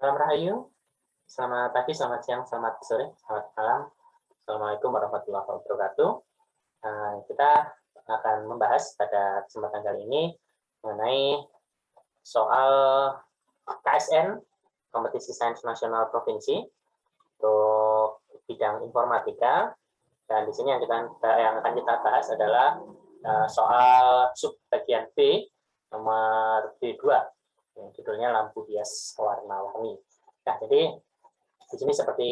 Salam Rahayu, selamat pagi, selamat siang, selamat sore, selamat malam. Assalamualaikum warahmatullahi wabarakatuh. Kita akan membahas pada kesempatan kali ini mengenai soal KSN, Kompetisi Sains Nasional Provinsi, untuk bidang informatika. Dan di sini yang akan kita bahas adalah soal subbagian B, nomor B2, yang judulnya lampu hias warna-warni. Nah, jadi di sini seperti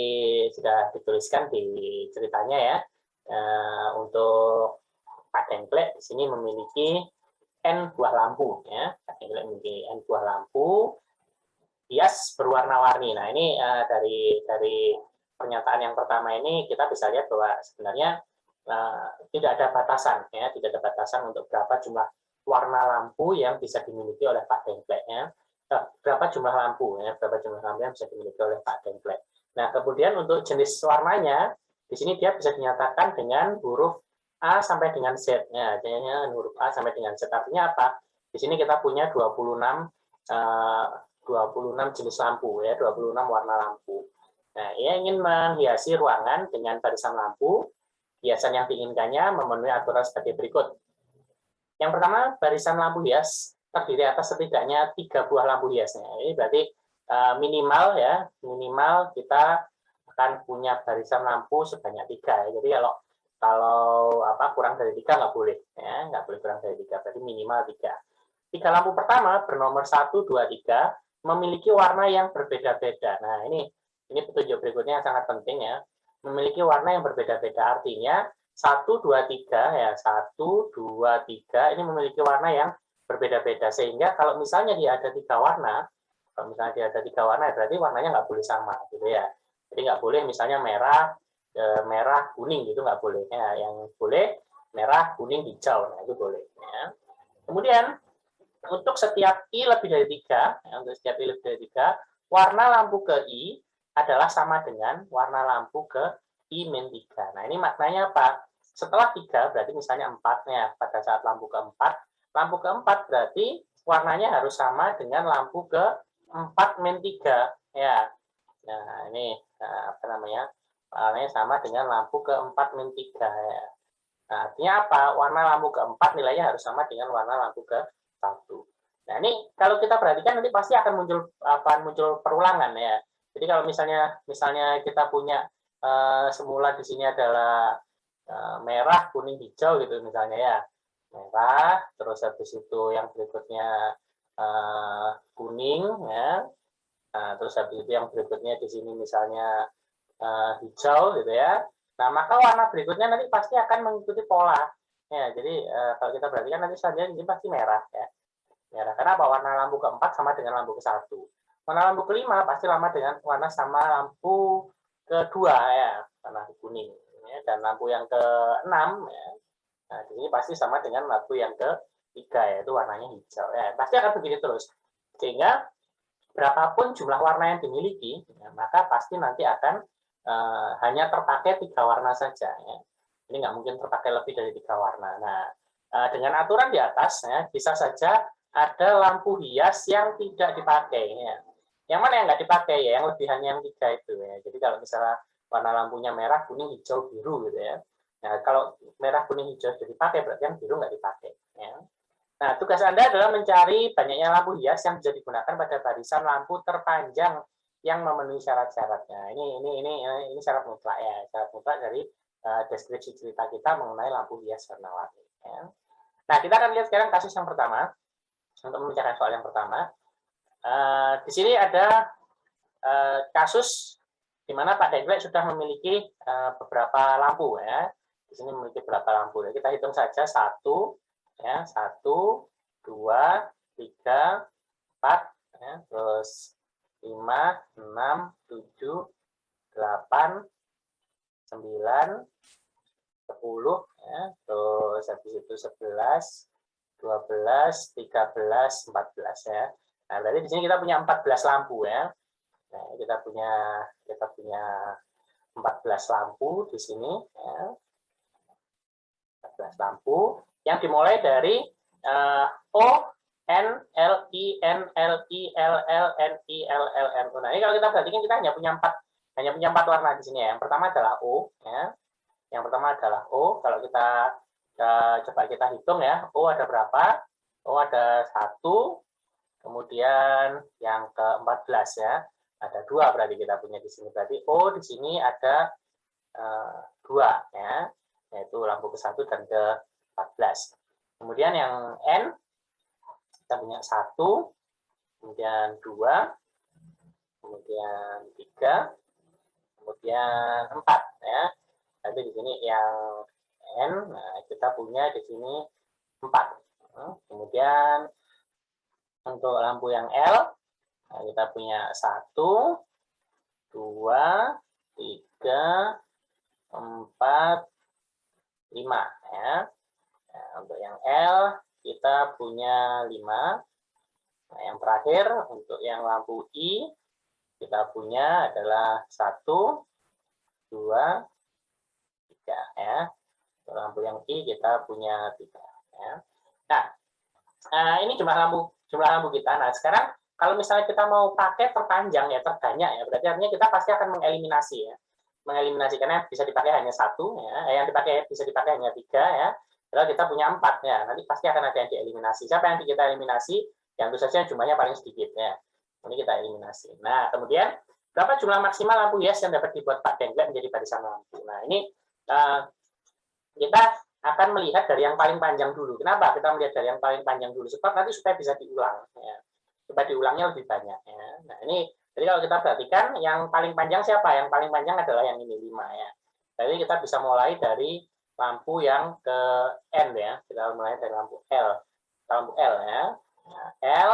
sudah dituliskan di ceritanya ya, untuk Pak Dengklek di sini memiliki N buah lampu ya. Pak Dengklek memiliki N buah lampu hias berwarna-warni. Nah, ini dari pernyataan yang pertama ini kita bisa lihat bahwa sebenarnya tidak ada batasan ya, tidak ada batasan untuk berapa jumlah warna lampu yang bisa dimiliki oleh Pak Dengklek ya. Berapa jumlah lampu ya, berapa jumlah lampu yang bisa dimiliki oleh Pak Dengklek. Nah, kemudian untuk jenis warnanya di sini dia bisa dinyatakan dengan huruf A sampai dengan Z ya, artinya huruf A sampai dengan Z. Artinya apa? Di sini kita punya 26 jenis lampu ya, 26 warna lampu. Nah, ia ingin menghiasi ruangan dengan barisan lampu. Hiasan yang diinginkannya memenuhi aturan sebagai berikut. Yang pertama, barisan lampu hias terdiri atas setidaknya 3 buah lampu hiasnya. Ini berarti minimal ya, minimal kita akan punya barisan lampu sebanyak 3. Jadi kalau kurang dari 3 nggak boleh ya, nggak boleh kurang dari 3. Berarti minimal 3. 3 lampu pertama bernomor 1, 2, 3 memiliki warna yang berbeda-beda. Nah, ini petunjuk berikutnya sangat penting ya. Memiliki warna yang berbeda-beda artinya 1, 2, 3 ya, 1, 2, 3 ini memiliki warna yang berbeda-beda, sehingga kalau misalnya dia ada 3 warna, berarti warnanya nggak boleh sama gitu ya. Jadi nggak boleh misalnya merah kuning gitu, nggak boleh ya. Yang boleh merah kuning hijau, nah itu boleh ya. Kemudian untuk setiap I lebih dari 3 ya, untuk setiap I lebih dari 3, warna lampu ke I adalah sama dengan warna lampu ke I-3. Nah, ini maknanya apa? Setelah 3, berarti misalnya 4 ya, pada saat lampu keempat berarti warnanya harus sama dengan lampu ke 4-3 ya. Nah, ini warnanya sama dengan lampu ke 4-3 ya. Nah, artinya apa? Warna lampu keempat nilainya harus sama dengan warna lampu ke 1. Nah, ini kalau kita perhatikan nanti pasti akan muncul perulangan ya. Jadi kalau misalnya kita punya semula di sini adalah merah, kuning, hijau gitu misalnya ya. Merah, terus habis itu yang berikutnya kuning ya. Nah, terus habis itu yang berikutnya di sini misalnya hijau gitu ya. Nah, maka warna berikutnya nanti pasti akan mengikuti pola. Ya, jadi kalau kita perhatikan nanti selanjutnya ini pasti merah ya. Merah. Karena apa? Warna lampu keempat sama dengan lampu ke-1. Warna lampu kelima pasti sama lampu kedua ya, warna kuning. Ya. Dan lampu yang ke-6 ya. Nah, di sini pasti sama dengan lampu yang ke-3 yaitu warnanya hijau. Ya, pasti akan begini terus. Sehingga berapapun jumlah warna yang dimiliki, ya, maka pasti nanti akan hanya terpakai 3 warna saja. Ya. Ini nggak mungkin terpakai lebih dari 3 warna. Nah, dengan aturan di atas, ya, bisa saja ada lampu hias yang tidak dipakai. Ya. Yang mana yang nggak dipakai? Ya, yang lebihannya yang 3 itu. Ya. Jadi kalau misalnya warna lampunya merah, kuning, hijau, biru gitu ya. Nah, kalau merah, kuning, hijau sudah dipakai, berarti yang biru nggak dipakai. Ya. Nah, tugas Anda adalah mencari banyaknya lampu hias yang bisa digunakan pada barisan lampu terpanjang yang memenuhi syarat-syaratnya. Ini syarat mutlak ya, syarat mutlak dari deskripsi cerita kita mengenai lampu hias warna-warni. Ya. Nah, kita akan lihat sekarang kasus yang pertama untuk membicarakan soal yang pertama. Di sini ada kasus di mana Pak Dengklek sudah memiliki beberapa lampu ya. Di sini memiliki beberapa lampu. Ya. Kita hitung saja 1, ya 1, 2, 3, 4, ya, terus 5, 6, 7, 8, 9, 10, ya, terus habis itu 11, 12, 13, 14 ya. Nah, berarti di sini kita punya 14 lampu ya. Nah, kita punya 14 lampu di sini ya. 14 lampu yang dimulai dari O N, L, I, N, L, I, L, L, N, I, L, L, N. Nah, ini kalau kita perhatikan kita hanya punya empat warna di sini ya. Yang pertama adalah O, ya. Yang pertama adalah O. Kalau kita coba kita hitung ya, O ada berapa? O ada 1, kemudian yang ke-14 ya. Ada 2 berarti kita punya di sini. Berarti O di sini ada 2 ya, yaitu lampu ke-1 dan ke-14. Kemudian yang N kita punya 1, kemudian 2, kemudian 3, kemudian 4 ya. Nanti di sini yang N, nah kita punya di sini 4. Kemudian untuk lampu yang L, nah kita punya 1, 2, 3, 4, 5 ya. Nah, untuk yang L kita punya 5. Nah, yang terakhir untuk yang lampu I kita punya adalah 1, 2, 3 ya. Untuk lampu yang I kita punya 3 ya. Nah, ini jumlah lampu kita. Nah, sekarang kalau misalnya kita mau pakai terpanjang ya, terbanyak ya, berarti artinya kita pasti akan mengeliminasi ya. Mengeliminasi karena bisa dipakai hanya 1 ya, yang bisa dipakai hanya 3 ya. Lalu kita punya 4 ya, nanti pasti akan ada yang dieliminasi. Siapa yang kita eliminasi? Yang tentu saja jumlahnya paling sedikit ya. Ini kita eliminasi. Nah, kemudian berapa jumlah maksimal lampu hias yang dapat dibuat Pak Dengklek menjadi barisan lampu? Nah, ini kita akan melihat dari yang paling panjang dulu. Kenapa kita melihat dari yang paling panjang dulu? Sebab nanti supaya bisa diulang ya. Supaya diulangnya lebih banyak ya. Nah, ini jadi kalau kita perhatikan yang paling panjang siapa? Yang paling panjang adalah yang ini 5 ya. Jadi kita bisa mulai dari lampu yang ke N ya. Kita mulai dari lampu L. Lampu L ya. Nah, L.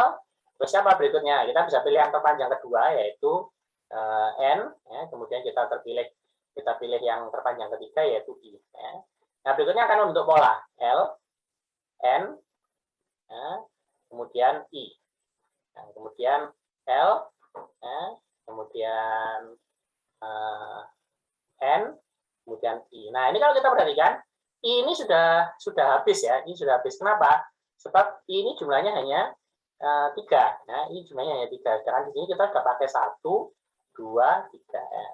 Terus siapa berikutnya? Kita bisa pilih yang terpanjang kedua yaitu N ya. Kemudian kita pilih yang terpanjang ketiga yaitu I ya. Nah, berikutnya akan membentuk pola L, N, ya, kemudian I. Nah, kemudian L, ya, kemudian N, kemudian I. Nah, ini kalau kita perhatikan, I ini sudah habis ya. Ini sudah habis. Kenapa? Sebab I ini jumlahnya hanya 3. Nah, ini jumlahnya hanya 3. Sedangkan di sini kita sudah pakai 1, 2, 3. Ya.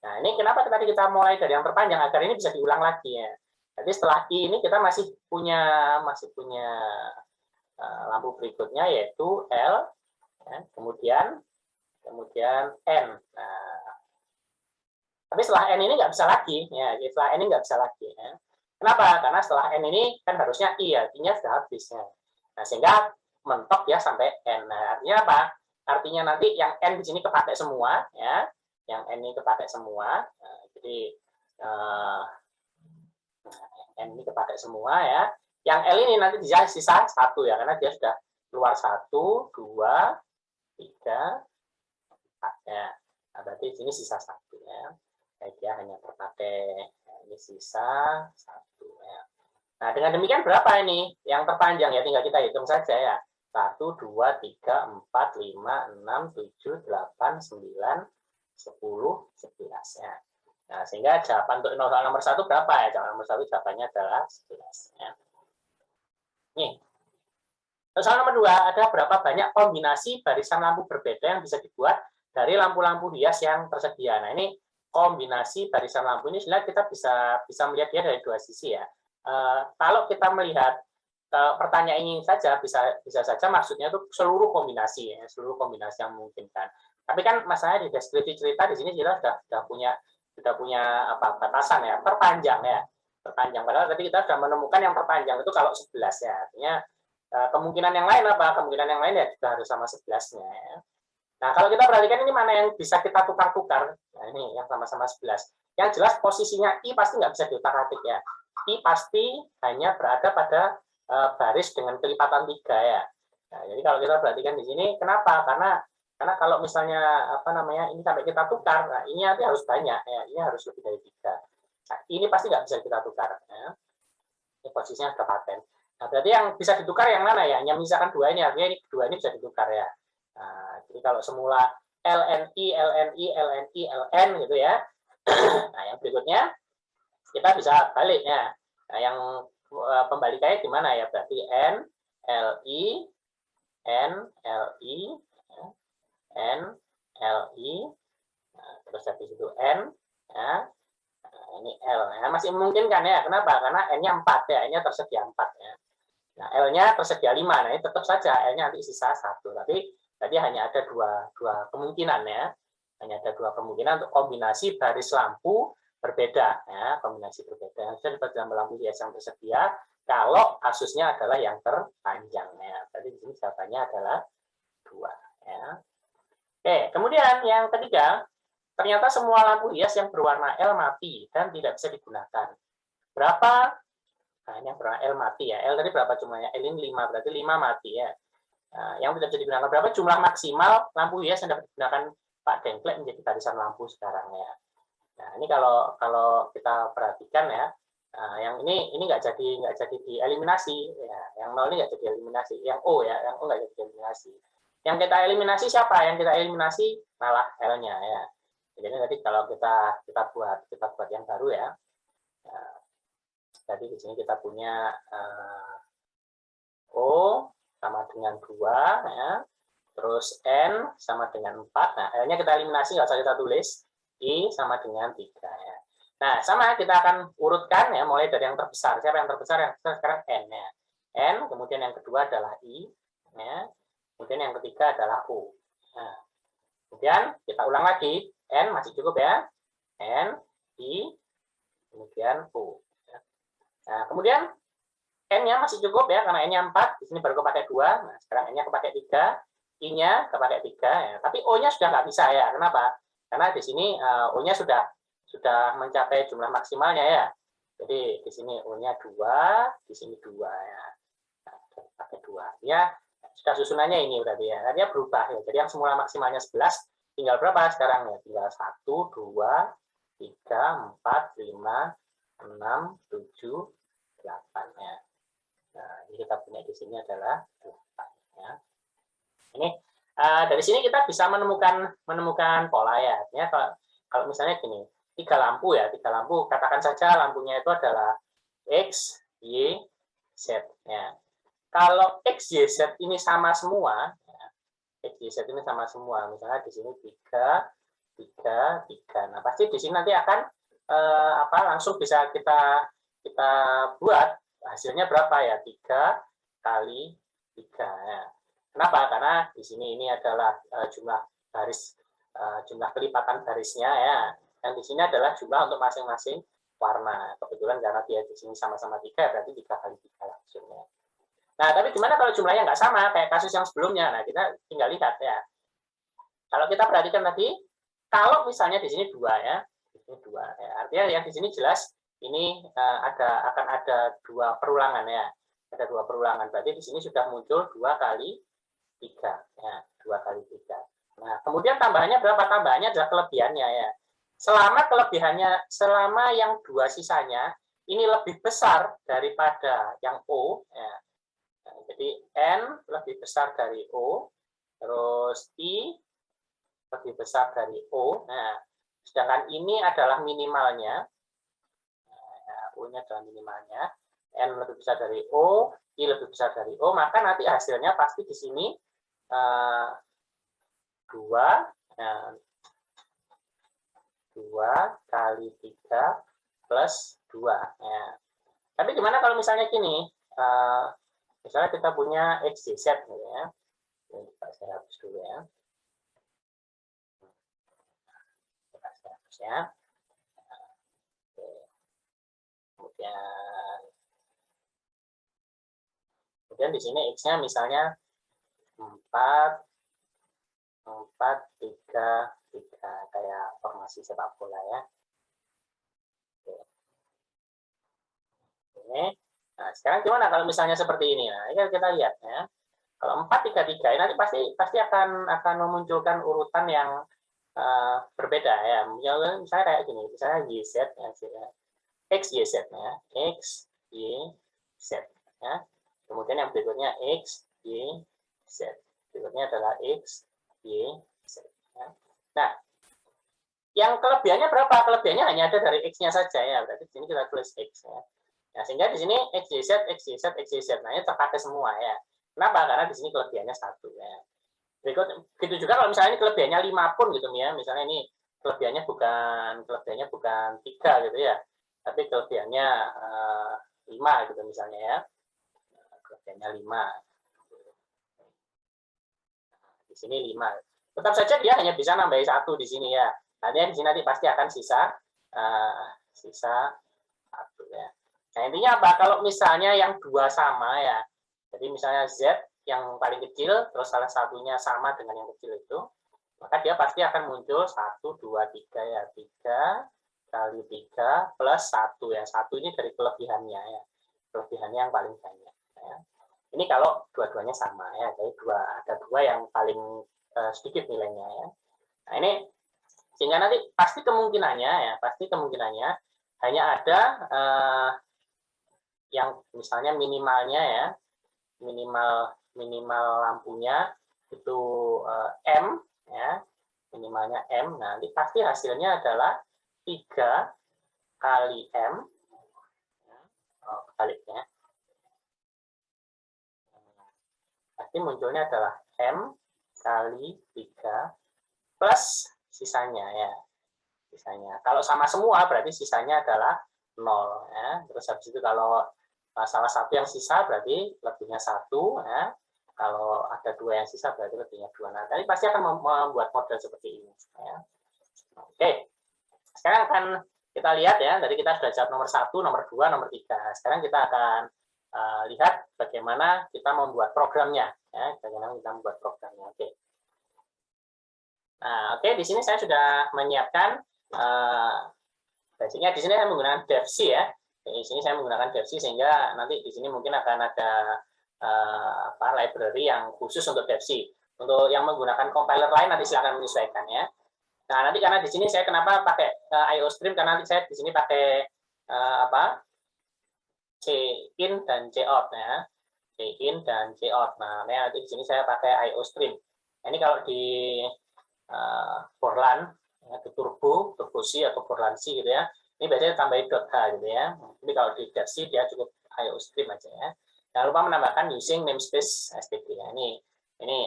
Nah, ini kenapa tadi kita mulai dari yang terpanjang agar ini bisa diulang lagi ya. Jadi setelah I ini kita masih punya lampu berikutnya yaitu L, ya, kemudian N. Nah, tapi setelah N ini nggak bisa lagi, ya. Setelah N ini nggak bisa lagi. Ya. Kenapa? Karena setelah N ini kan harusnya I, artinya sudah habis. Ya. Nah, sehingga mentok ya sampai N. Nah, artinya apa? Artinya nanti yang N di sini kepakai semua, ya. Yang N ini kepakai semua. Nah, jadi N ini kepakai semua ya. Yang L ini nanti dia sisa 1 ya, karena dia sudah keluar 1, 2, 3, 4 ya. Nah, berarti di sini sisa 1 ya. Jadi dia hanya terpakai. Nah, ini sisa 1 ya. Nah, dengan demikian berapa ini? Yang terpanjang ya, tinggal kita hitung saja ya. 1, 2, 3, 4, 5, 6, 7, 8, 9, 10, 11 ya. Nah, sehingga jawaban untuk soal nomor 1 berapa ya? Jawaban nomor 1 jawabannya adalah 11 ya. Nih. Soal nomor 2, ada berapa banyak kombinasi barisan lampu berbeda yang bisa dibuat dari lampu-lampu hias yang tersedia. Nah, ini kombinasi barisan lampu ini sebenarnya kita bisa melihat dia dari 2 sisi ya. Kalau kita melihat pertanyaan ini saja bisa saja maksudnya itu seluruh kombinasi ya, seluruh kombinasi yang memungkinkan. Tapi kan masalahnya di deskripsi cerita di sini kita sudah punya batasan ya, terpanjang ya. Terpanjang. Padahal tadi kita sudah menemukan yang terpanjang itu kalau 11 ya. Artinya kemungkinan yang lain apa? Kemungkinan yang lain ya juga harus sama 11-nya ya. Nah, kalau kita perhatikan ini mana yang bisa kita tukar-tukar. Nah, ini yang sama-sama 11. Yang jelas posisinya I pasti nggak bisa diutak-atik ya. I pasti hanya berada pada baris dengan kelipatan 3 ya. Nah, jadi kalau kita perhatikan di sini, kenapa? Karena kalau misalnya ini sampai kita tukar, nah ini nanti harus banyak ya. Ini harus lebih dari 3. Nah, ini pasti nggak bisa kita tukar ya. Ini posisinya sudah paten. Nah, berarti yang bisa ditukar yang mana ya? Yang misalkan 2 ini, artinya ini kedua ini bisa ditukar ya. Nah, jadi kalau semula LNI, LNI, LNI, LN gitu ya. Nah, yang berikutnya kita bisa baliknya. Nah, yang pembalikannya gimana ya? Berarti N, LI, N, L, I, N, L, I, nah, terus habis itu N, ya. Nah, ini L, ya. Masih memungkinkan ya, kenapa? Karena N-nya 4 ya, N-nya tersedia 4 ya. Nah, L-nya tersedia 5, nah ini tetap saja L-nya nanti sisa 1, tapi tadi hanya ada dua kemungkinan ya, hanya ada dua kemungkinan untuk kombinasi baris lampu berbeda ya, kombinasi berbeda. Jadi dalam lampu hias yang tersedia, kalau kasusnya adalah yang terpanjang ya. Tadi di sini jawabannya adalah 2 ya. Oke, kemudian yang ketiga, ternyata semua lampu hias yang berwarna L mati dan tidak bisa digunakan. Berapa? Nah, ini yang berwarna L mati ya. L tadi berapa jumlahnya? L ini 5, berarti 5 mati ya. Nah, yang tidak bisa digunakan berapa? Jumlah maksimal lampu hias yang dapat digunakan Pak Dengklek menjadi barisan lampu sekarang ya. Nah, ini kalau kita perhatikan ya, yang ini nggak jadi dieliminasi ya. Yang 0 ini nggak jadi eliminasi. Yang O ya, yang O nggak jadi eliminasi. Yang kita eliminasi siapa? Yang kita eliminasi malah L-nya ya. Jadi tadi kalau kita buat yang baru ya. Nah, jadi di sini kita punya O sama dengan 2 ya. Terus N sama dengan 4. Nah, L-nya kita eliminasi, nggak usah kita tulis. I sama dengan 3 ya. Nah, sama kita akan urutkan ya, mulai dari yang terbesar. Siapa yang terbesar? Yang terbesar sekarang N ya. N, kemudian yang kedua adalah I ya. Kemudian yang ketiga adalah O. Nah, kemudian kita ulang lagi. N masih cukup ya. N, I, kemudian O. Nah, kemudian N-nya masih cukup ya, karena N-nya 4. Di sini baru kepakai 2. Nah, sekarang N-nya kepakai 3. I-nya kepakai 3 ya. Tapi O-nya sudah nggak bisa ya. Kenapa? Karena di sini O-nya sudah mencapai jumlah maksimalnya ya. Jadi di sini O-nya 2, di sini 2 ya. Nah, pakai 2. Ya, sudah susunannya ini berarti ya. Dia berubah ya. Jadi yang semula maksimalnya 11, tinggal berapa sekarang ya? Tinggal 1, 2, 3, 4, 5, 6, 7, 8 ya. Nah, ini kita punya di sini adalah 8 ya. Ini dari sini kita bisa menemukan pola ya. Artinya kalau misalnya gini, 3 lampu ya, 3 lampu, katakan saja lampunya itu adalah X, Y, Z ya. Kalau X, Y, Z ini sama semua, ya, X, Y, Z ini sama semua, misalnya di sini 3, 3, 3. Nah, pasti di sini nanti akan langsung bisa kita buat hasilnya berapa ya? 3 kali 3 ya. Kenapa? Karena di sini ini adalah jumlah kelipatan barisnya ya. Dan di sini adalah jumlah untuk masing-masing warna. Kebetulan karena dia di sini sama-sama 3, berarti 3 kali 3 langsung ya. Nah, tapi gimana kalau jumlahnya nggak sama, kayak kasus yang sebelumnya? Nah, kita tinggal lihat ya. Kalau kita perhatikan tadi, kalau misalnya di sini 2 ya, di sini 2 ya. Artinya yang di sini jelas ini akan ada 2 perulangan ya. Ada 2 perulangan. Berarti di sini sudah muncul 2 kali 3 ya, 2 kali 3. Nah, kemudian tambahannya berapa? Tambahannya adalah kelebihannya ya. Selama yang 2 sisanya ini lebih besar daripada yang O ya. Nah, jadi N lebih besar dari O, terus I lebih besar dari O. Nah, sedangkan ini adalah minimalnya. Nah, O-nya adalah minimalnya. N lebih besar dari O, I lebih besar dari O, maka nanti hasilnya pasti di sini 2 kali 3 plus 2. Ya. Tapi gimana kalau misalnya gini, misalnya kita punya X, Y, Z gitu ya. Ini saya hapus dulu ya. Saya hapus ya. Kemudian di sini X-nya misalnya 4, 3, 3, kayak formasi sepak bola ya. Ini. Nah, sekarang gimana kalau misalnya seperti ini? Nah, ini kita lihat ya. Kalau 4, 3, 3, ini nanti pasti akan memunculkan urutan yang berbeda ya. Misalnya kayak gini, misalnya YZ ya, X, YZ ya. X, Y, Z ya. Kemudian yang berikutnya X, Y, Z. Berikutnya adalah X, Y, Z. Ya. Nah, yang kelebihannya berapa? Kelebihannya hanya ada dari X-nya saja ya. Berarti di sini kita tulis X ya. Nah, sehingga di sini X, Y, Z, X, Y, Z, X, Y, Z. Nah, ini terpakai semua ya. Kenapa? Karena di sini kelebihannya 1 ya. Begitu juga kalau misalnya ini kelebihannya 5 pun gitu ya. Misalnya ini kelebihannya bukan 3 gitu ya. Tapi kelebihannya 5 gitu misalnya ya. Kelebihannya 5. Di sini 5. Tetap saja dia hanya bisa nambahin 1 di sini ya. Nanti di sini nanti pasti akan sisa 1 ya. Nah, intinya apa? Kalau misalnya yang 2 sama ya. Jadi misalnya Z yang paling kecil, terus salah satunya sama dengan yang kecil itu, maka dia pasti akan muncul 1, 2, 3 ya. 3 kali 3 plus 1 ya. 1 ini dari kelebihannya ya. Kelebihannya yang paling banyak. Ya. Ini kalau dua-duanya sama ya. Jadi ada 2 yang paling sedikit nilainya ya. Nah, ini sehingga nanti pasti kemungkinannya hanya ada yang misalnya minimalnya ya, minimal lampunya itu M ya, minimalnya M. Nanti pasti hasilnya adalah 3 kali M. Kebaliknya. Pasti munculnya adalah M kali 3 plus sisanya ya. Sisanya. Kalau sama semua berarti sisanya adalah 0 ya. Terus habis itu kalau salah satu yang sisa berarti lebihnya 1 ya. Kalau ada 2 yang sisa berarti lebihnya 2. Nah, tadi pasti akan membuat model seperti ini ya. Oke. Sekarang akan kita lihat ya, tadi kita sudah jawab nomor 1, nomor 2, nomor 3. Sekarang kita akan lihat bagaimana kita membuat programnya ya, bagaimana kita membuat programnya. Oke. Nah, oke, di sini saya sudah menyiapkan basicnya di sini saya menggunakan DevC ya. Di sini saya menggunakan DevC sehingga nanti di sini mungkin akan ada library yang khusus untuk DevC. Untuk yang menggunakan compiler lain nanti silakan menyesuaikan ya. Nah, nanti karena di sini saya kenapa pakai IOStream karena nanti saya di sini pakai C-in dan C-out ya. C-in dan C-out. Nah, nanti di sini saya pakai IOStream. Nah, ini kalau di Borland ya, di Turbo C atau Borland C gitu ya. Ini biasanya tambahin .h gitu ya. Jadi kalau di DevC dia cukup IOStream aja ya. Jangan lupa menambahkan using namespace std ya. Ini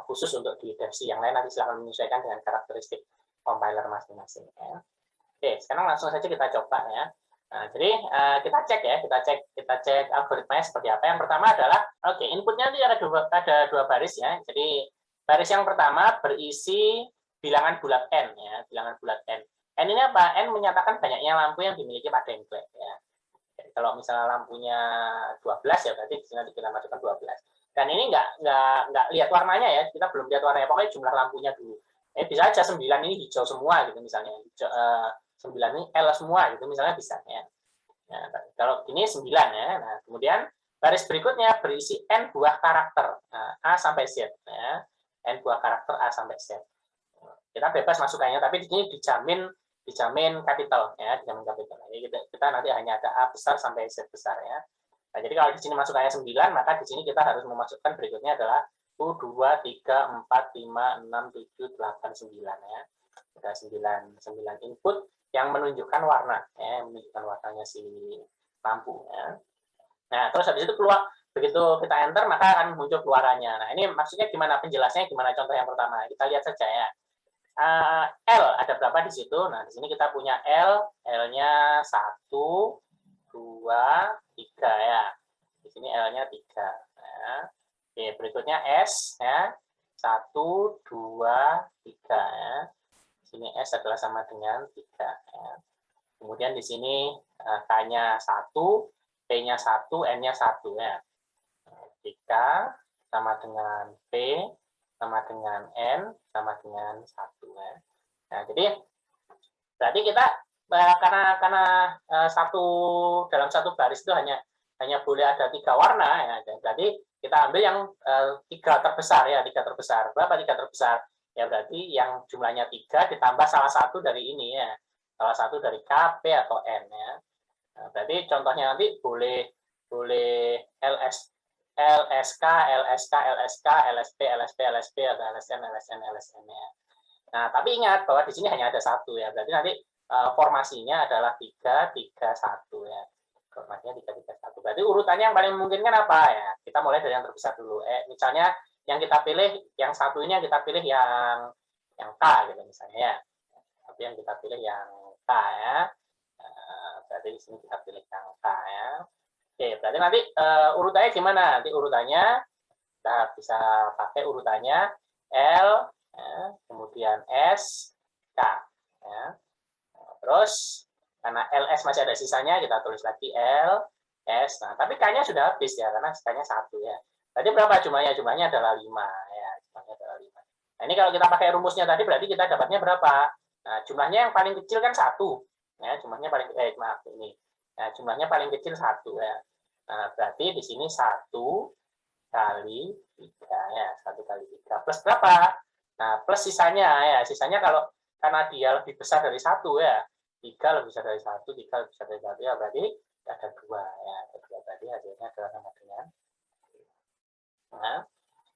khusus untuk di DevC. Yang lain nanti silakan menyesuaikan dengan karakteristik compiler masing-masing ya. Oke, sekarang langsung saja kita coba ya. Nah, jadi kita cek algoritmanya seperti apa. Yang pertama adalah inputnya itu ada dua baris ya. Jadi baris yang pertama berisi bilangan bulat n ya, bilangan bulat n. N ini apa? N menyatakan banyaknya lampu yang dimiliki Pak Dengklek ya. Jadi kalau misalnya lampunya 12 ya berarti di sini nanti kita masukkan 12. Dan ini nggak lihat warnanya ya, kita belum lihat warnanya, pokoknya jumlah lampunya dulu. Bisa aja 9 ini hijau semua gitu misalnya. 9 ini L semua gitu misalnya bisa ya. Nah, kalau ini 9 ya. Nah, kemudian baris berikutnya berisi n buah karakter A sampai Z ya. N buah karakter A sampai Z. Kita bebas masukannya, tapi di sini dijamin kapital ya, dijamin kapital. Jadi kita nanti hanya ada A besar sampai Z besar ya. Nah, jadi kalau di sini masukannya 9, maka di sini kita harus memasukkan berikutnya adalah 1, 2, 3, 4, 5, 6, 7, 8, 9 ya. Ada 9 input yang menunjukkan warna ya, menunjukkan warnanya si lampu ya. Nah, terus habis itu keluar, begitu kita enter maka akan muncul keluarannya. Nah, ini maksudnya gimana, penjelasannya gimana, contoh yang pertama. Kita lihat saja ya. L ada berapa di situ? Nah, di sini kita punya L-nya 1, 2, 3 ya. Di sini L-nya 3 ya. Oke, berikutnya S ya. 1, 2, 3 ya. Di sini S adalah sama dengan 3 ya. Kemudian di sini K-nya 1, P-nya 1, N-nya 1 ya. 3 sama dengan P sama dengan N sama dengan 1 ya. Nah, jadi berarti kita karena dalam satu baris itu hanya boleh ada 3 warna ya. Berarti kita ambil yang 3 terbesar ya, 3 terbesar. Berapa 3 terbesar? Ya berarti yang jumlahnya 3 ditambah salah satu dari ini ya. Salah satu dari K, P atau N ya. Nah, berarti contohnya nanti boleh LSK, LSP, atau LSN ya. Nah, tapi ingat bahwa di sini hanya ada 1 ya. Berarti nanti formasinya adalah 3, 3, 1 ya. Formasinya 3, 3, 1. Berarti urutannya yang paling memungkinkan apa ya? kita mulai dari yang terbesar dulu. Misalnya yang kita pilih, yang satu ini yang kita pilih yang K gitu misalnya ya. Tapi yang kita pilih yang K ya. Berarti di sini kita pilih yang K ya. Oke, berarti nanti urutannya gimana? Nanti urutannya kita bisa pakai urutannya L, ya, kemudian S, K. Ya. Terus karena LS masih ada sisanya, kita tulis lagi L, S. Nah, tapi K-nya sudah habis ya, karena K-nya 1 ya. Tadi berapa jumlahnya? Jumlahnya adalah 5 ya. Jumlahnya adalah 5. Nah, ini kalau kita pakai rumusnya tadi berarti kita dapatnya berapa? Nah, jumlahnya yang paling kecil kan 1. Ya, jumlahnya paling maaf ini. Nah, jumlahnya paling kecil 1 ya. Nah, berarti di sini 1 kali 3 ya, 1 kali 3 plus berapa? Nah, plus sisanya ya. Sisanya kalau karena dia lebih besar dari 1 ya. 3 lebih besar dari 1, 3 lebih besar dari 1 ya, berarti ada 2 ya. Ada 2 berarti hasilnya adalah sama dengan.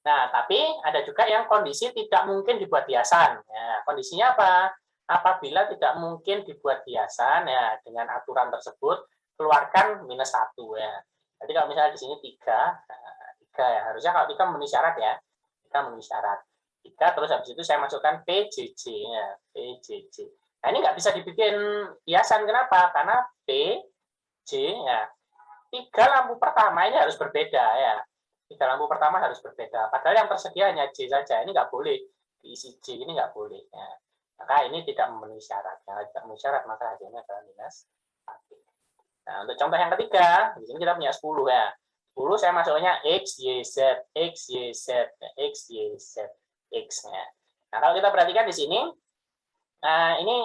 Nah, tapi ada juga yang kondisi tidak mungkin dibuat hiasan. Ya, kondisinya apa? Apabila tidak mungkin dibuat hiasan ya, dengan aturan tersebut keluarkan minus 1 ya. Jadi kalau misalnya di sini 3 ya, harusnya kalau 3 memenuhi syarat ya. 3 memenuhi syarat. 3 terus habis itu saya masukkan PJJ ya, PJJ. Nah, ini nggak bisa dibikin hiasan, kenapa? Karena P, J, ya. 3 lampu pertama ini harus berbeda, ya. 3 lampu pertama harus berbeda. Padahal yang tersedia hanya J saja, ini nggak boleh. Diisi J ini nggak boleh. Ya. Maka ini tidak memenuhi syarat. Kalau tidak memenuhi syarat, maka hasilnya adalah minus 1. Nah, untuk contoh yang ketiga, di sini kita punya 10, ya. 10 saya masuknya X, Y, Z, X, Y, Z, X, Y, Z, X. Ya. Nah, kalau kita perhatikan di sini, ini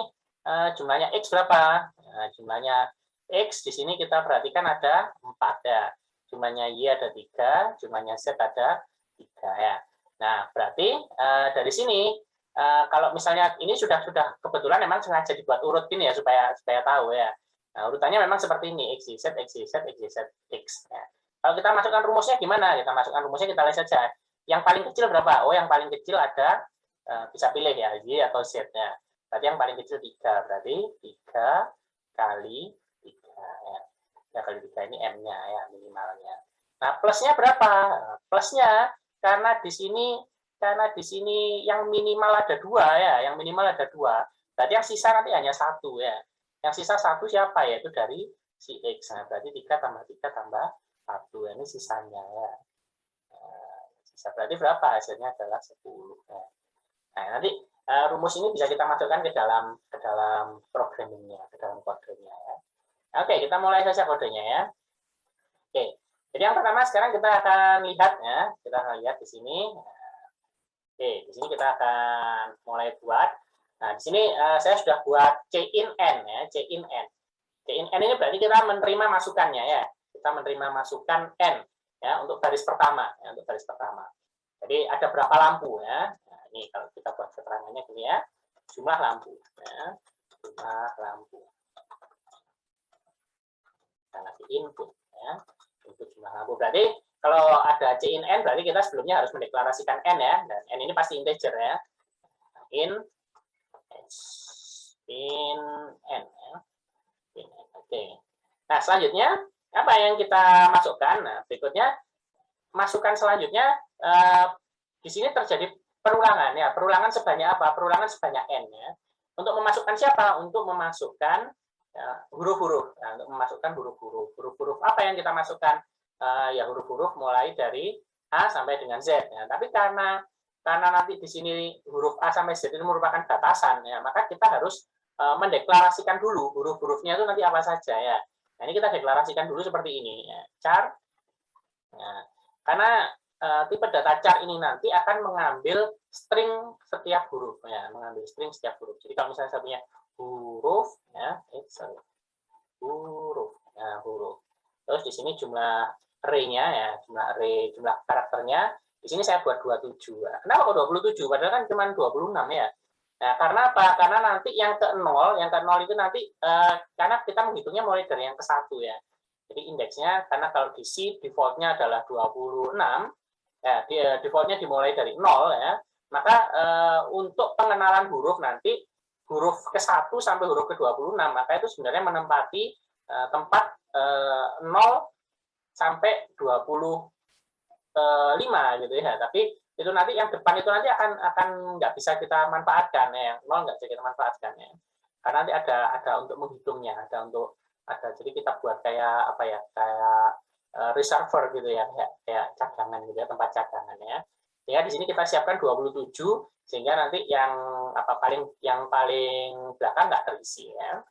jumlahnya X berapa? Jumlahnya X di sini kita perhatikan ada 4 ya. Jumlahnya Y ada 3, jumlahnya Z ada 3 ya. Nah, berarti dari sini kalau misalnya ini sudah kebetulan memang sengaja dibuat urut gini ya supaya tahu ya. Nah, urutannya memang seperti ini, X, Y, Z, X, Y, Z, X, Y, Z, X. Ya. Kalau kita masukkan rumusnya gimana? Kita masukkan rumusnya, kita lihat saja. Yang paling kecil berapa? Oh, yang paling kecil ada, bisa pilih ya, Y atau Z. Ya. Berarti yang paling kecil 3. Berarti 3 kali 3. Ya. 3 kali 3 ini M-nya ya, minimalnya. Nah, plusnya berapa? Plusnya karena di sini yang minimal ada 2 ya, yang minimal ada 2. Berarti yang sisa nanti hanya 1 ya. Yang sisa 1 siapa? Yaitu dari si X. Nah, berarti 3 tambah 3 tambah 1. Ini sisanya ya. Sisa berarti berapa? Hasilnya adalah 10 ya. Nah, nanti rumus ini bisa kita masukkan ke dalam programmingnya, ke dalam kodenya ya. Oke, kita mulai saja kodenya ya. Oke, jadi yang pertama sekarang kita akan lihat ya, kita akan lihat di sini. Oke, di sini kita akan mulai buat. Nah, di sini saya sudah buat C in N ya, C in N. C in N ini berarti kita menerima masukannya ya. Kita menerima masukan N ya untuk baris pertama, ya, untuk baris pertama. Jadi ada berapa lampu ya? Nah, ini kalau kita buat keterangannya gini ya, jumlah lampu ya, jumlah lampu. Kita kasih input ya, input jumlah lampu. Berarti kalau ada C in N berarti kita sebelumnya harus mendeklarasikan N ya, dan N ini pasti integer ya. In N ya. Oke. Nah, selanjutnya apa yang kita masukkan? Nah, berikutnya masukan selanjutnya di sini terjadi perulangan ya. Perulangan sebanyak apa? Perulangan sebanyak N ya. Untuk memasukkan siapa? Untuk memasukkan huruf-huruf. Nah, untuk memasukkan huruf-huruf. Huruf-huruf apa yang kita masukkan? Ya huruf-huruf mulai dari A sampai dengan Z ya. Tapi karena nanti di sini huruf A sampai Z itu merupakan batasan ya, maka kita harus mendeklarasikan dulu huruf-hurufnya itu nanti apa saja ya. Nah, ini kita deklarasikan dulu seperti ini ya. Char. Nah, karena tipe data char ini nanti akan mengambil string setiap huruf ya, mengambil string setiap huruf. Jadi kalau misalnya saya punya huruf ya, huruf. Nah, huruf. Terus di sini jumlah array-nya ya, jumlah karakternya. Di sini saya buat 27. Kenapa kok 27? Padahal kan cuma 26 ya. Nah, karena apa? Karena nanti yang ke 0 itu nanti karena kita menghitungnya mulai dari yang ke 1 ya. Jadi indeksnya, karena kalau di C default-nya adalah 26, ya, default-nya dimulai dari 0 ya, maka untuk pengenalan huruf nanti, huruf ke-1 sampai huruf ke-26, maka itu sebenarnya menempati tempat 0 sampai 26 ke 5 gitu ya. Tapi itu nanti yang depan itu nanti akan nggak bisa kita manfaatkan ya, yang 0 nggak bisa kita manfaatkan ya. Karena nanti ada untuk menghitungnya, jadi kita buat kayak apa ya, kayak reservoir gitu ya, kayak cadangan gitu ya, tempat cadangan ya. Sehingga di sini kita siapkan 27 sehingga nanti yang paling belakang nggak terisi ya.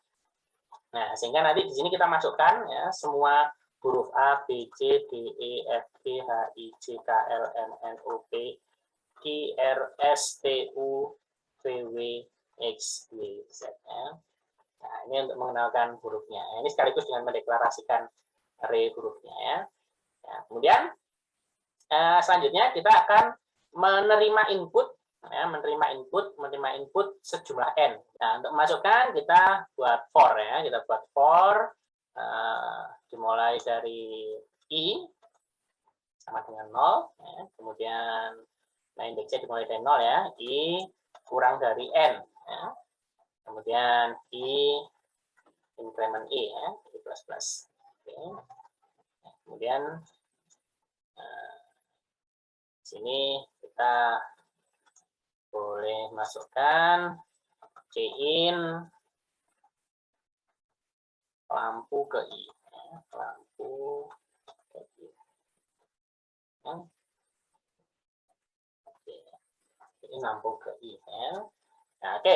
Nah, sehingga nanti di sini kita masukkan ya semua huruf A, B, C, D, E, F, G, H, I, J, K, L, M, N, O, P, Q, R, S, T, U, V, W, X, Y, Z ya. Nah, ini untuk mengenalkan hurufnya. Ini sekaligus dengan mendeklarasikan array hurufnya ya. Nah, kemudian selanjutnya kita akan menerima input sejumlah n. Nah, untuk memasukkan kita buat for ya, dimulai dari i sama dengan 0 ya. Kemudian indeksnya dimulai dari 0 ya, i kurang dari n ya. Kemudian i increment i ya, i plus plus. Oke. Nah, kemudian sini kita boleh masukkan in lampu ke i, lampu ke i. Ini lampu ke i ya. Nah, oke.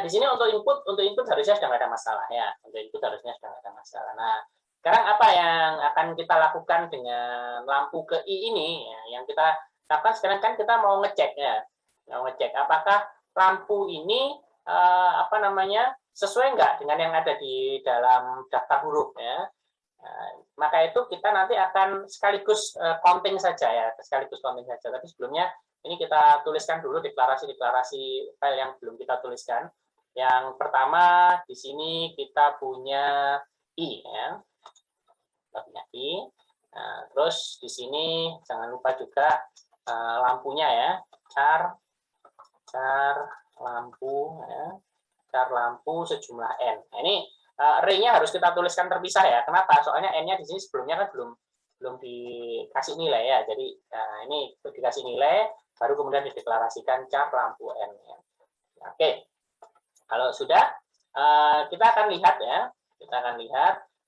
Di sini untuk input harusnya sudah nggak ada masalah ya. Untuk input harusnya sudah nggak ada masalah. Nah, sekarang apa yang akan kita lakukan dengan lampu ke i ini? Ya, yang kita lakukan sekarang kan kita mau ngecek ya, apakah lampu ini sesuai nggak dengan yang ada di dalam daftar huruf ya. Nah, maka itu kita nanti akan sekaligus counting saja ya, Tapi sebelumnya ini kita tuliskan dulu deklarasi file yang belum kita tuliskan. Yang pertama di sini kita punya i ya, kita punya i. Nah, terus di sini jangan lupa juga lampunya ya, char lampu ya, char lampu sejumlah n. Nah, ini array-nya harus kita tuliskan terpisah ya. Kenapa? Soalnya n-nya di sini sebelumnya kan belum dikasih nilai ya. Jadi ini dikasih nilai, baru kemudian dideklarasikan char lampu n ya. Oke, kalau sudah kita akan lihat ya,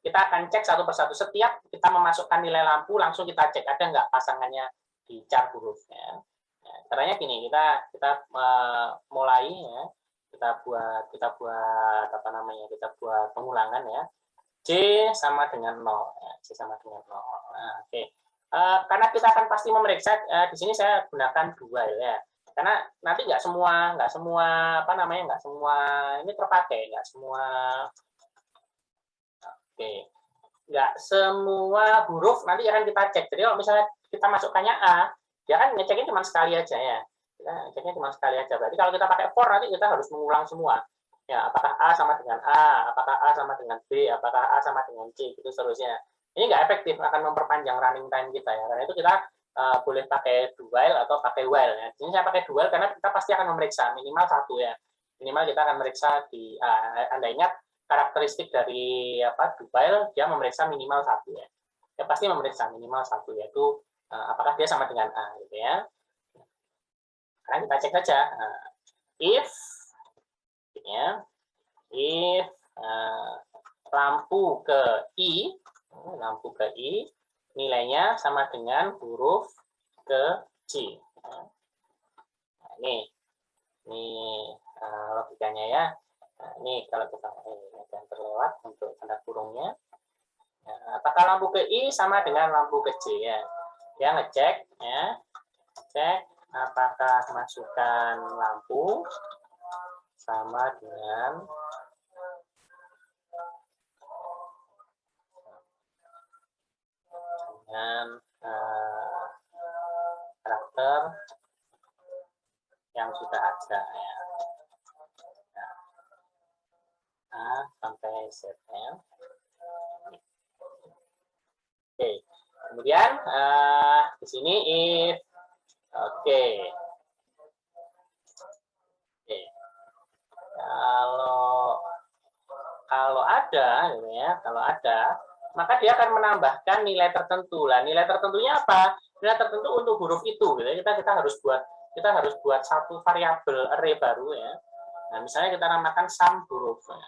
kita akan cek satu persatu. Setiap kita memasukkan nilai lampu, langsung kita cek ada nggak pasangannya di char hurufnya. Nah, caranya gini, kita mulai ya, kita buat pengulangan ya. C sama dengan 0 ya, C sama dengan 0. Nah, oke. Karena kita akan pasti memeriksa, di sini saya gunakan dual ya. Karena nanti nggak semua ini terpakai, nggak semua huruf nanti akan kita cek. Jadi kalau misalnya kita masukkannya A, dia kan ngeceknya cuma sekali aja ya. Berarti kalau kita pakai for nanti kita harus mengulang semua. Ya, apakah A sama dengan A, apakah A sama dengan B, apakah A sama dengan C, gitu seterusnya. Ini nggak efektif, akan memperpanjang running time kita ya. Karena itu kita boleh pakai do while atau pakai while ya. Ini saya pakai do while karena kita pasti akan memeriksa minimal satu ya. Minimal kita akan memeriksa di Anda ingat karakteristik dari do while, dia memeriksa minimal satu ya. Dia pasti memeriksa minimal satu, yaitu apakah dia sama dengan A gitu ya. Sekarang kita cek saja. If lampu ke i, nilainya sama dengan huruf ke C. Nah, ini logikanya ya. Nah, ini kalau kita jangan terlewat untuk tanda kurungnya. Nah, apakah lampu ke I sama dengan lampu ke C ya? Dia ngecek ya, cek apakah masukan lampu sama dengan karakter yang sudah ada ya. Nah, A sampai Z ya. Oke. Kemudian di sini if kalau ada gitu ya, maka dia akan menambahkan nilai tertentu. Lah, nilai tertentunya apa? nilai tertentu untuk huruf itu gitu ya. Kita harus buat satu variabel array baru ya. Nah, misalnya kita namakan sum huruf ya.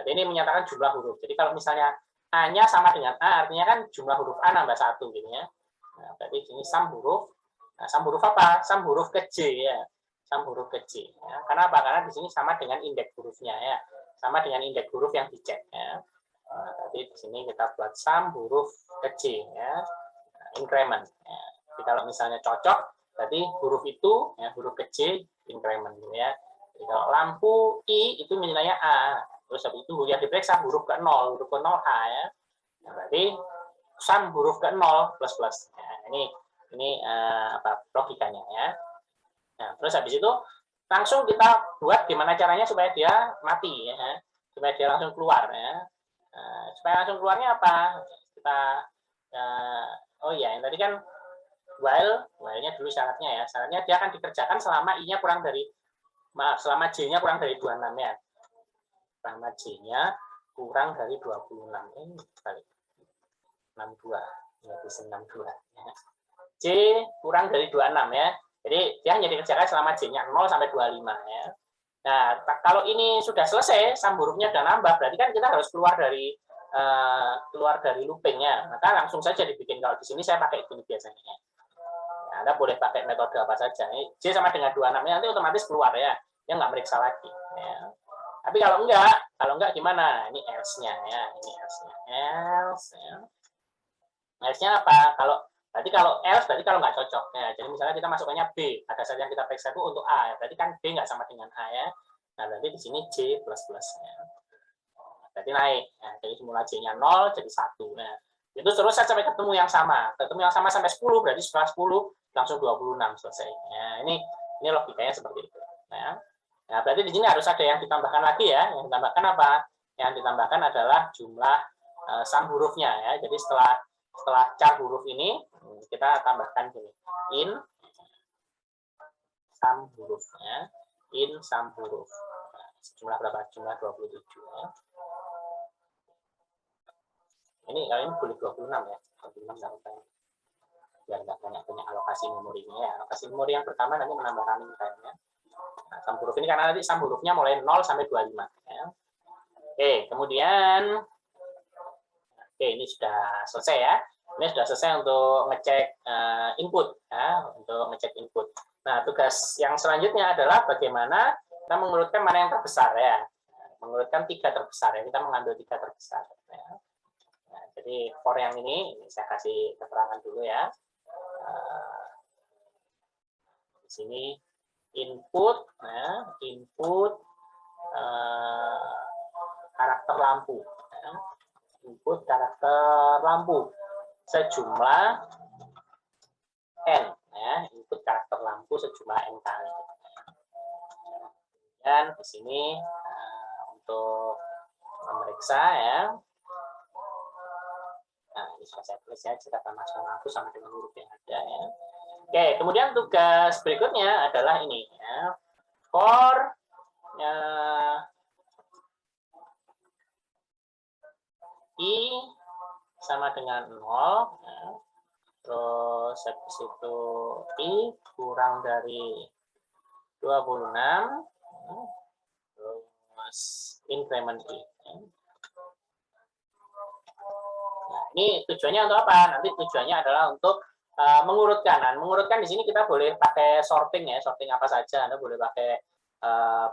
Jadi ini menyatakan jumlah huruf. Jadi kalau misalnya A-nya sama dengan A, artinya kan jumlah huruf A nambah 1 gitu ya. Nah, berarti ini sum huruf. Nah, sum huruf apa? Sum huruf ke J ya. Sum huruf ke J. Ya. Karena apa? Karena di sini sama dengan indeks hurufnya ya. Sama dengan indeks huruf yang dicek ya. Nah, jadi di sini kita buat sum huruf ke J ya. Increment. Ya. Jadi kalau misalnya cocok, berarti huruf itu ya, huruf ke J increment gitu ya. Jadi kalau lampu I itu nilainya A. Terus habis itu yang diperiksa huruf ke 0, huruf ke 0 A ya. Nah, berarti sum huruf ke 0 plus plus. Nah, ini apa logikanya ya. Nah, terus habis itu langsung kita buat gimana caranya supaya dia mati ya. Supaya dia langsung keluar ya. Nah, supaya langsung keluarnya apa? Kita oh ya, yang tadi kan while-nya dulu syaratnya ya. Syaratnya dia akan dikerjakan selama I-nya kurang dari selama J-nya kurang dari 26 ya. Selama J-nya kurang dari 26. Ini balik. 62. Ya, bisa 62. Ya. J kurang dari 26 ya. Jadi dia hanya dikerjakan selama J-nya 0 sampai 25 ya. Nah, kalau ini sudah selesai, sum hurufnya sudah nambah, berarti kan kita harus keluar dari loopingnya. Maka langsung saja dibikin. Kalau di sini saya pakai ini biasanya. Nah, Anda boleh pakai metode apa saja. Ini J sama dengan 26 nanti otomatis keluar ya. Dia nggak meriksa lagi. Ya. Tapi kalau enggak gimana? Ini else-nya ya. Ini else-nya. Else ya. Else-nya apa? Berarti kalau else berarti kalau nggak cocok ya. Jadi misalnya kita masukkannya B, ada saja yang kita periksa itu untuk A ya. Berarti kan B nggak sama dengan A ya. Nah, berarti di sini J plus plus ya. Berarti naik. Nah, jadi semula J-nya 0 jadi 1. Nah, itu terus sampai ketemu yang sama. Ketemu yang sama sampai 10, berarti setelah 10 langsung 26 selesai. Nah, ini logikanya seperti itu. Nah, berarti di sini harus ada yang ditambahkan lagi ya. Yang ditambahkan apa? Yang ditambahkan adalah jumlah sum hurufnya ya. Jadi setelah char huruf ini kita tambahkan gini. In sum huruf ya. In sum huruf. Nah, jumlah berapa? Jumlah 27 ya. Ini boleh 26 ya. 26 sampai biar nggak banyak alokasi memorinya ya. Alokasi memori yang pertama nanti menambah running time-nya. Nah, sum huruf ini karena nanti sum hurufnya mulai 0 sampai 25 ya. Oke, kemudian ini sudah selesai ya. Ini sudah selesai untuk ngecek input ya, untuk ngecek input. Nah, tugas yang selanjutnya adalah bagaimana kita mengurutkan mana yang terbesar ya. Mengurutkan 3 terbesar ya. Kita mengambil 3 terbesar ya. Nah, jadi for yang ini saya kasih keterangan dulu ya. Di sini input, ya, input karakter lampu, ya. Input karakter lampu sejumlah n, ya, input karakter lampu sejumlah n kali. Dan di sini untuk memeriksa ya. Nah, ini sudah saya tulis ya, jika masuk lampu sama dengan huruf yang ada ya. Oke, kemudian tugas berikutnya adalah ini ya. For I sama dengan 0 ya. Terus habis itu I kurang dari 26 ya. Terus increment I ya. Nah, ini tujuannya untuk apa? Nanti tujuannya adalah untuk mengurutkan. Nah, mengurutkan di sini kita boleh pakai sorting ya, sorting apa saja. Anda boleh pakai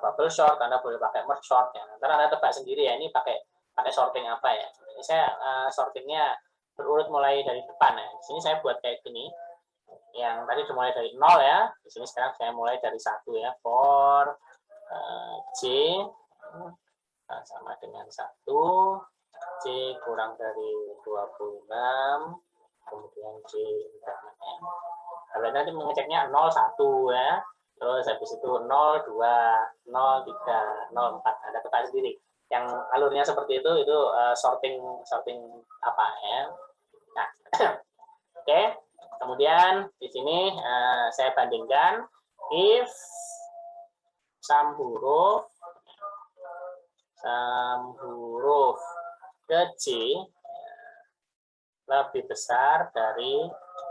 bubble sort, Anda boleh pakai merge sort ya. Nanti Anda tebak sendiri ya, ini pakai sorting apa ya. Ini saya sortingnya berurut mulai dari depan ya. Di sini saya buat kayak gini. Yang tadi dimulai dari 0 ya. Di sini sekarang saya mulai dari 1 ya. For J sama dengan 1. J kurang dari 26, kemudian J incrementnya. Kalau nanti mengeceknya 0, 1 ya, terus habis itu 0, 2, 0, 3, 0, 4. Ada tebak sendiri. Yang alurnya seperti itu sorting apa ya. Nah, oke. Kemudian di sini saya bandingkan if sum huruf ke J lebih besar dari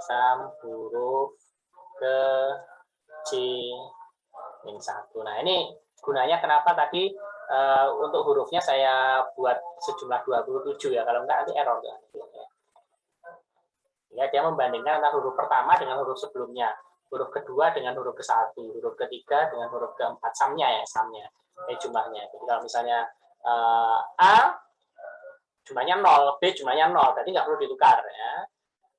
sam huruf ke J min 1. Nah, ini gunanya kenapa tadi untuk hurufnya saya buat sejumlah 27 ya, kalau enggak nanti error. Ya, dia membandingkan antara huruf pertama dengan huruf sebelumnya, huruf kedua dengan huruf ke-1, huruf ketiga dengan huruf keempat, samnya ya, samnya, jumlahnya. Jadi kalau misalnya A jumlahnya 0, B jumlahnya 0, berarti nggak perlu ditukar ya.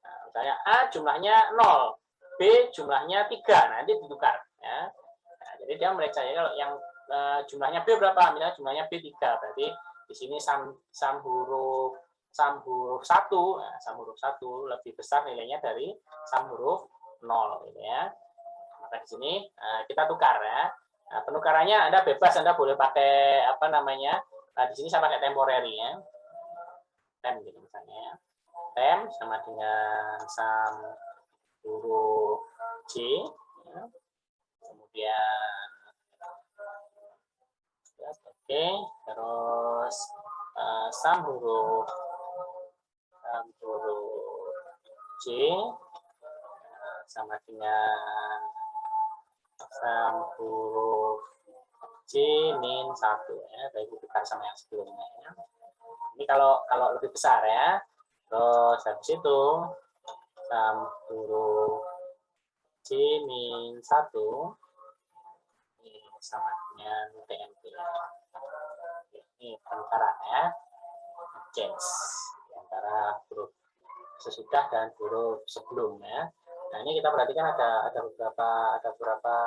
Nah, misalnya A jumlahnya 0, B jumlahnya 3, nanti ditukar ya. Nah, jadi dia mereka kalau yang jumlahnya B berapa? Misalnya jumlahnya B 3, berarti di sini sam huruf 1, nah, sam huruf 1 lebih besar nilainya dari sam huruf 0 gitu ya. Maka di sini kita tukar ya. Nah, penukarannya Anda bebas, Anda boleh pakai apa namanya? Nah, di sini saya pakai temporary ya. Tem gitu misalnya. Tem sama dengan sam huruf J ya. Kemudian oke, terus sam huruf J sama dengan sam huruf J min 1 ya, baik bukan sama yang sebelumnya ya. Ini kalau lebih besar ya. Terus habis itu sam huruf J min 1 ini sama dengan TMP. Ini penukaran ya. Change antara huruf sesudah dan huruf sebelumnya. Nah, ini kita perhatikan ada beberapa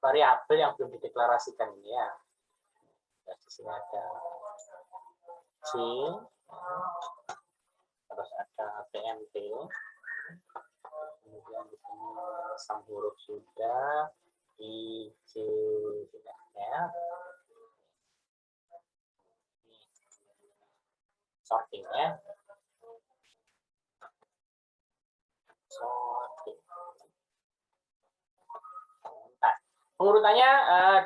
variabel yang belum dideklarasikan ini ya. Di sini ada J, terus ada PMP, kemudian di sini sam huruf sudah, IJ sudah ya. Sorting ya. Sorting. Nah, pengurutannya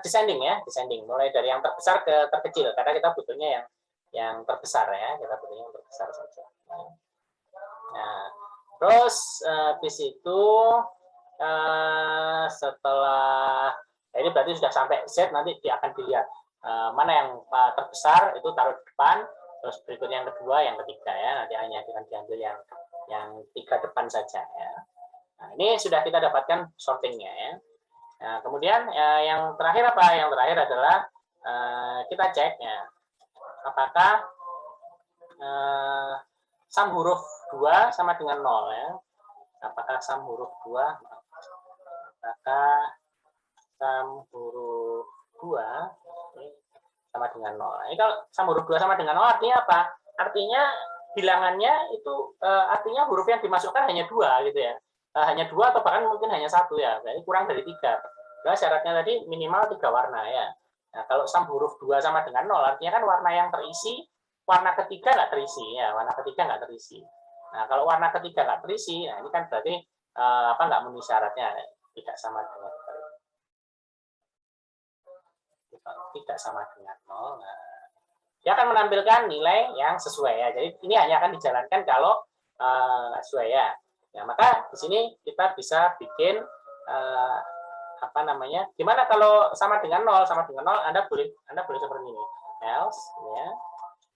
descending ya, descending. Mulai dari yang terbesar ke terkecil, karena kita butuhnya yang terbesar ya, kita butuhnya yang terbesar saja. Nah, terus habis itu setelah ini berarti sudah sampai Z, nanti dia akan dilihat mana yang terbesar itu taruh di depan, terus berikutnya yang kedua, yang ketiga ya, nanti hanya akan diambil yang 3 depan saja ya. Nah, ini sudah kita dapatkan sortingnya ya. Nah, kemudian yang terakhir apa? Yang terakhir adalah kita cek ya, apakah sam huruf 2 sama dengan 0 ya. Apakah sam huruf 2 apakah sam huruf 2 sama dengan 0. Ini kalau sam huruf 2 sama dengan 0 artinya apa? Artinya bilangannya itu artinya huruf yang dimasukkan hanya 2 gitu ya. Hanya 2 atau bahkan mungkin hanya 1 ya. Jadi kurang dari 3. Nah, syaratnya tadi minimal 3 warna ya. Nah, kalau sam huruf 2 sama dengan 0 artinya kan warna yang terisi, warna ketiga nggak terisi ya, warna ketiga nggak terisi. Nah, kalau warna ketiga nggak terisi, nah ini kan berarti nggak memenuhi syaratnya, tidak sama dengan tidak sama dengan 0. Nah, dia akan menampilkan nilai yang sesuai ya. Jadi ini hanya akan dijalankan kalau sesuai ya. Nah, maka di sini kita bisa bikin apa namanya? Gimana kalau sama dengan 0? Sama dengan 0 Anda boleh seperti ini. Else ya.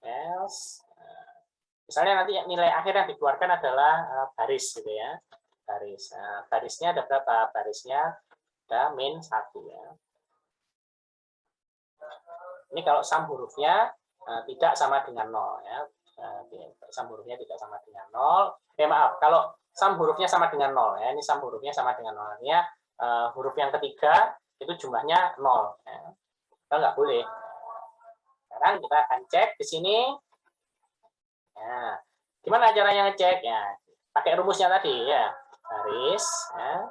Else misalnya nanti nilai akhir yang dikeluarkan adalah baris gitu ya. Baris. Barisnya ada berapa? Barisnya ada min 1 ya. Ini kalau sam hurufnya tidak sama dengan 0 ya. Sam hurufnya tidak sama dengan 0. Maaf, kalau sam hurufnya sama dengan 0 ya. Ini sam hurufnya sama dengan 0. Artinya huruf yang ketiga itu jumlahnya 0 ya. Kita nggak boleh. Sekarang kita akan cek di sini. Ya. Gimana caranya ngecek ya? Pakai rumusnya tadi ya. Baris ya,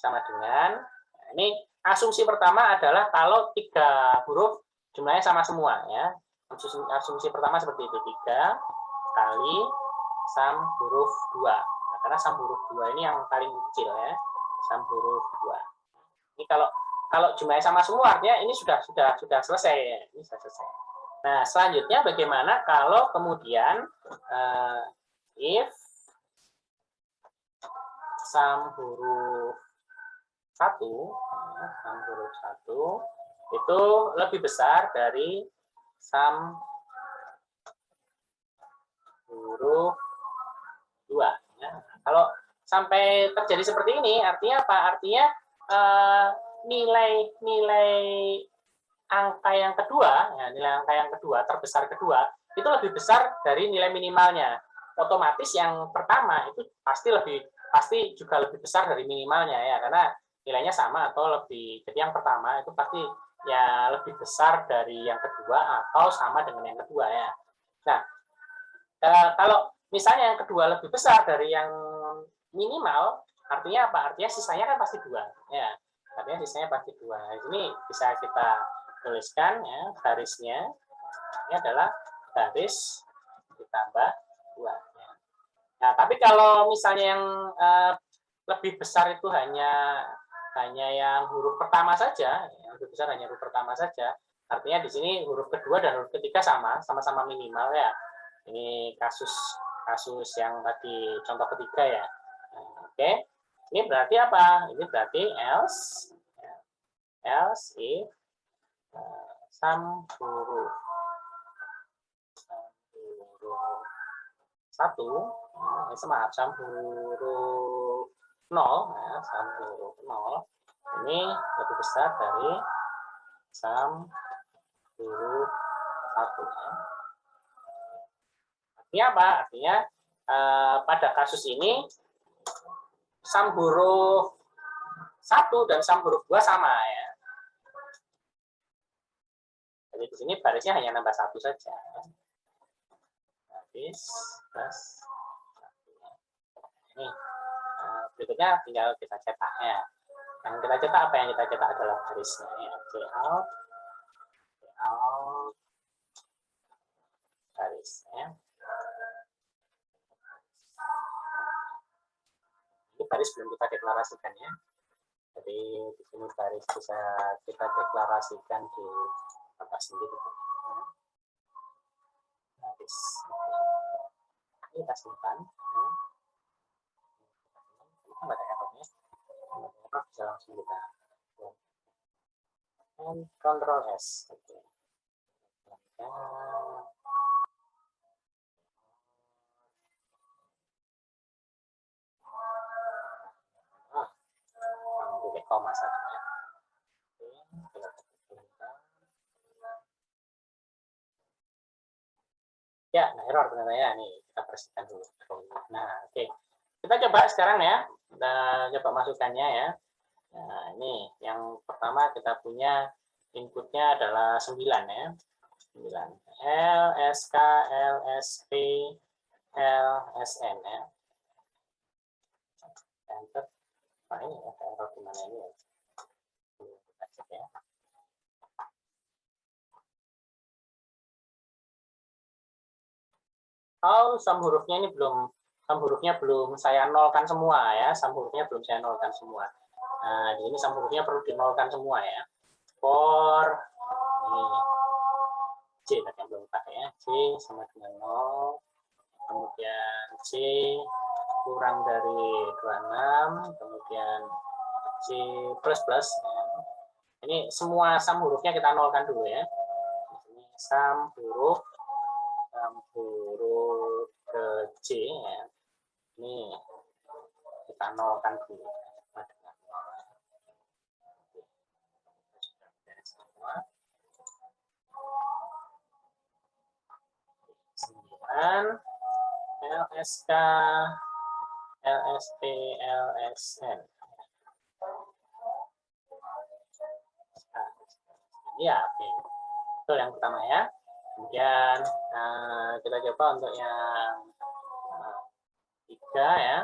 sama dengan ini asumsi pertama adalah kalau 3 huruf jumlahnya sama semua ya. Asumsi pertama seperti itu, 3 kali sam huruf 2. Nah, karena sam huruf 2 ini yang paling kecil ya. Sam huruf 2. Ini kalau jumlahnya sama semua artinya ini sudah selesai ya. Ini sudah selesai. Nah, selanjutnya bagaimana kalau kemudian if sum huruf 1, sum huruf 1 itu lebih besar dari sum huruf 2. Ya. Kalau sampai terjadi seperti ini, artinya apa? Artinya nilai angka yang kedua, ya, nilai angka yang kedua, terbesar kedua, itu lebih besar dari nilai minimalnya. Otomatis yang pertama itu pasti juga lebih besar dari minimalnya ya, karena nilainya sama atau lebih. Jadi yang pertama itu pasti ya lebih besar dari yang kedua atau sama dengan yang kedua ya. Nah, kalau misalnya yang kedua lebih besar dari yang minimal, artinya apa? Artinya sisanya kan pasti 2 ya. Artinya sisanya pasti 2. Ini bisa kita tuliskan ya, garisnya ini adalah garis ditambah 2 ya. Nah, tapi kalau misalnya yang lebih besar itu hanya yang huruf pertama saja, yang lebih besar hanya huruf pertama saja, artinya di sini huruf kedua dan huruf ketiga sama-sama minimal ya. Ini kasus yang tadi contoh ketiga ya. Nah, oke. Ini berarti apa? Ini berarti else if sum huruf 1, maaf, sum huruf 0 ya, sum huruf 0 ini lebih besar dari sum huruf 1 ya. Artinya apa? Artinya pada kasus ini sum huruf 1 dan sum huruf 2 sama ya. Jadi di sini barisnya hanya nambah 1 saja. Baris plus 1. Ini berikutnya tinggal kita cetak ya. Yang kita cetak apa yang kita cetak adalah garisnya ya. Cout garisnya. Ini garis belum kita deklarasikan ya. Jadi di sini garis bisa kita deklarasikan di atas sendiri. Garis ini kita simpan. Ada errornya. Bisa langsung kita and Ctrl S. Oke. Titik koma saja. Ya, nah error ternyata ya. Nih, kita bersihkan dulu. Nah, oke. Kita coba sekarang ya. Kita coba masukannya ya. Nah, ini yang pertama kita punya inputnya adalah 9 ya. 9. LSK, LSP, LSN ya. Enter. Nah, ini ya, error di mana ini ya. Kita cek ya. Oh, sum hurufnya ini belum saya nolkan semua ya. Sum hurufnya belum saya nolkan semua. Nah, di sini sum hurufnya perlu dinolkan semua ya. For ini C tadi yang belum pakai ya. C sama dengan 0. Kemudian C kurang dari 26, kemudian C plus plus ya. Ini semua sum hurufnya kita nolkan dulu ya. Ini sum huruf ke C ya. Ini kita nolkan dulu. LSK, LSP, LSN. Ya, oke. Itu yang pertama ya. Kemudian kita coba untuk yang 3 ya.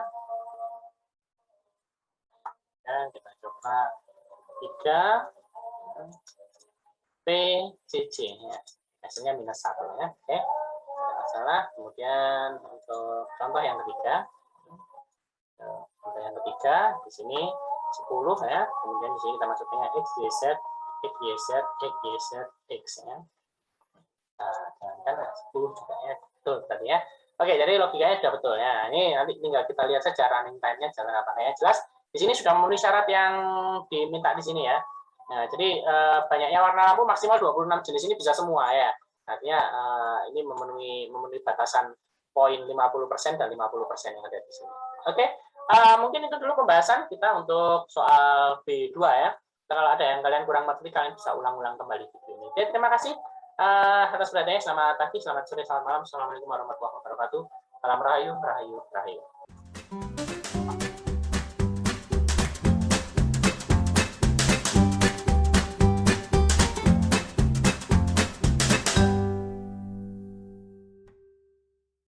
Dan kita coba 3 PCC ya. Hasilnya -1 ya. Oke. Tidak masalah. Kemudian untuk contoh yang ketiga. Contoh yang ketiga di sini 10 ya. Kemudian di sini kita masukkannya X, Y, Z, X, Y, Z, X, Y, Z, X ya. 10 juga ya. Betul tadi ya. Oke, jadi logikanya sudah betul ya. Ini nanti tinggal kita lihat saja running time-nya jalan apa ya. Jelas di sini sudah memenuhi syarat yang diminta di sini ya. Nah, jadi banyaknya warna lampu maksimal 26 jenis ini bisa semua ya. Artinya ini memenuhi batasan poin 50% dan 50% yang ada di sini. Oke, mungkin itu dulu pembahasan kita untuk soal B2 ya. Kalau ada yang kalian kurang mengerti, kalian bisa ulang-ulang kembali video ini. Oke, terima kasih atas perhatiannya. Selamat pagi, selamat sore, selamat malam. Assalamualaikum warahmatullahi wabarakatuh. Salam rahayu, rahayu, rahayu.